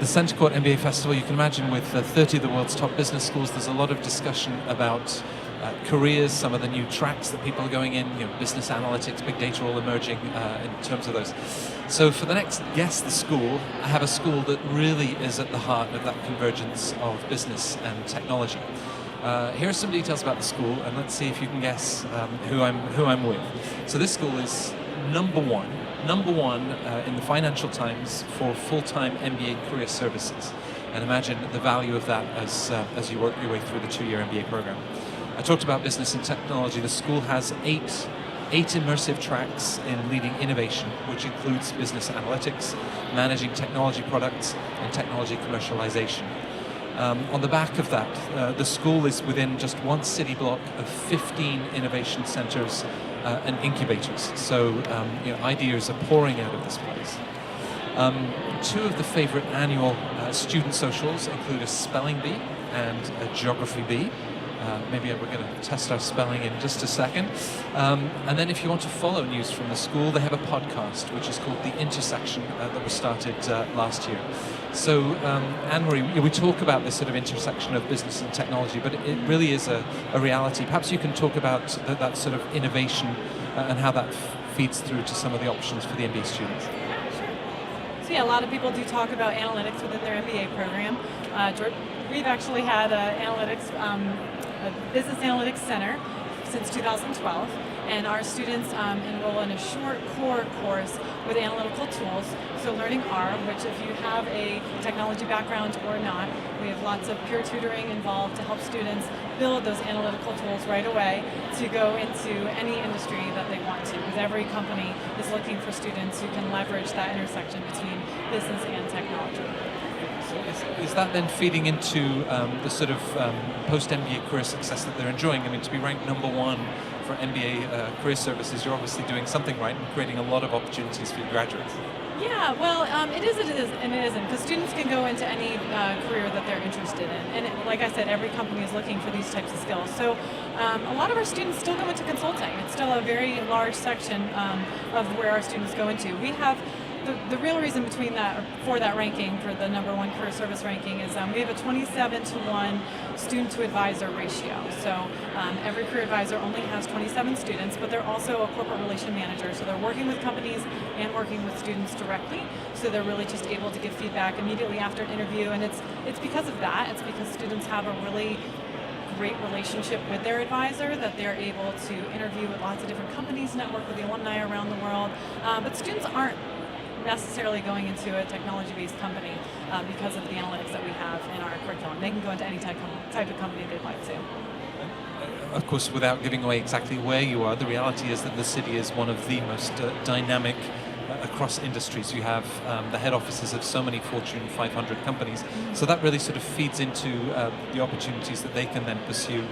CentreCourt MBA Festival, you can imagine with 30 of the world's top business schools, there's a lot of discussion about careers, some of the new tracks that people are going in, business analytics, big data all emerging in terms of those. So for the next Guess the School, I have a school that really is at the heart of that convergence of business and technology. Here are some details about the school, and let's see if you can guess who I'm with. So this school is number one in the Financial Times for full-time MBA career services. And imagine the value of that as you work your way through the 2-year MBA program. I talked about business and technology. The school has eight immersive tracks in leading innovation, which includes business analytics, managing technology products, and technology commercialization. On the back of that, the school is within just one city block of 15 innovation centers and incubators. So ideas are pouring out of this place. Two of the favorite annual student socials include a spelling bee and a geography bee. Maybe we're going to test our spelling in just a second. And then if you want to follow news from the school, they have a podcast which is called The Intersection that was started last year. So Anne-Marie, we talk about this sort of intersection of business and technology, but it really is a reality. Perhaps you can talk about that sort of innovation and how that feeds through to some of the options for the MBA students. So yeah, a lot of people do talk about analytics within their MBA program. We've actually had a business analytics center since 2012, and our students enroll in a short core course with analytical tools. So learning R, which if you have a technology background or not, we have lots of peer tutoring involved to help students build those analytical tools right away to go into any industry that they want to, because every company is looking for students who can leverage that intersection between business and technology. Is that then feeding into the sort of post-MBA career success that they're enjoying? I mean, to be ranked number one for MBA career services, you're obviously doing something right and creating a lot of opportunities for your graduates. Yeah, well, it is, and it isn't, because students can go into any career that they're interested in. And like I said, every company is looking for these types of skills. So a lot of our students still go into consulting. It's still a very large section of where our students go into. We have the real reason for that ranking, for the number one career service ranking, is we have a 27-to-1 student to advisor ratio. So every career advisor only has 27 students, but they're also a corporate relation manager. So they're working with companies and working with students directly. So they're really just able to give feedback immediately after an interview. And it's because of that. It's because students have a really great relationship with their advisor, that they're able to interview with lots of different companies, network with the alumni around the world. But students aren't necessarily going into a technology-based company because of the analytics that we have in our curriculum. They can go into any type of company they'd like to. Of course, without giving away exactly where you are, the reality is that the city is one of the most dynamic across industries. You have the head offices of so many Fortune 500 companies, so that really sort of feeds into the opportunities that they can then pursue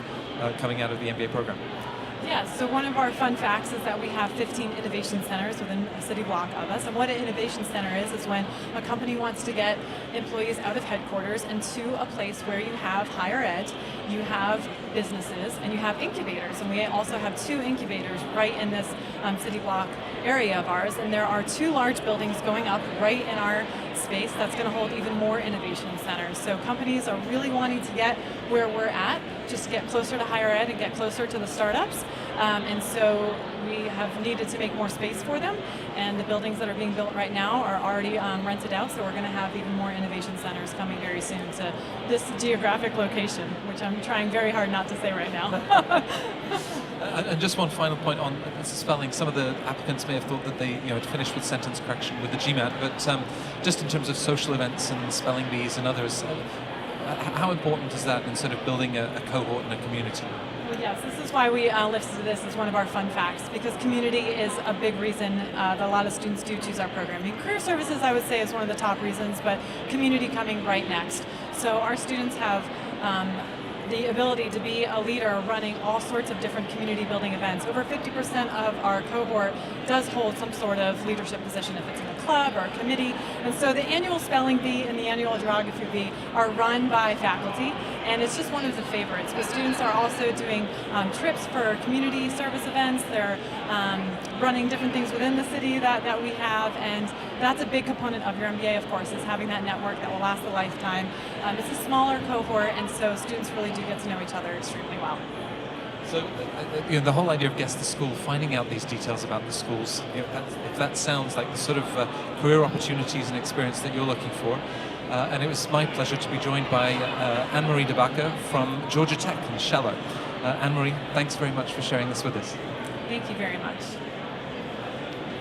coming out of the MBA program. Yeah, so one of our fun facts is that we have 15 innovation centers within a city block of us. And what an innovation center is when a company wants to get employees out of headquarters into a place where you have higher ed, you have businesses, and you have incubators. And we also have 2 incubators right in this city block area of ours. And there are 2 large buildings going up right in our space that's going to hold even more innovation centers. So companies are really wanting to get where we're at, just get closer to higher ed and get closer to the startups. And so we have needed to make more space for them, and the buildings that are being built right now are already rented out, so we're going to have even more innovation centers coming very soon to this geographic location, which I'm trying very hard not to say right now. And just one final point on spelling. Some of the applicants may have thought that they had finished with sentence correction with the GMAT, but just in terms of social events and spelling bees and others, how important is that in sort of building a cohort and a community? Well, yes, this is why we listed this as one of our fun facts, because community is a big reason that a lot of students do choose our program. I mean, career services, I would say, is one of the top reasons, but community coming right next. So our students have the ability to be a leader running all sorts of different community building events. Over 50% of our cohort does hold some sort of leadership position, if it's in a club or a committee. And so the annual spelling bee and the annual geography bee are run by faculty, and it's just one of the favorites. But students are also doing trips for community service events. They're running different things within the city that we have, and that's a big component of your MBA, of course, is having that network that will last a lifetime. It's a smaller cohort, and so students really do get to know each other extremely well. So, the whole idea of Guess the School, finding out these details about the schools, if that sounds like the sort of career opportunities and experience that you're looking for. And it was my pleasure to be joined by Anne-Marie de Backer from Georgia Tech in Shallow. Anne-Marie, thanks very much for sharing this with us. Thank you very much.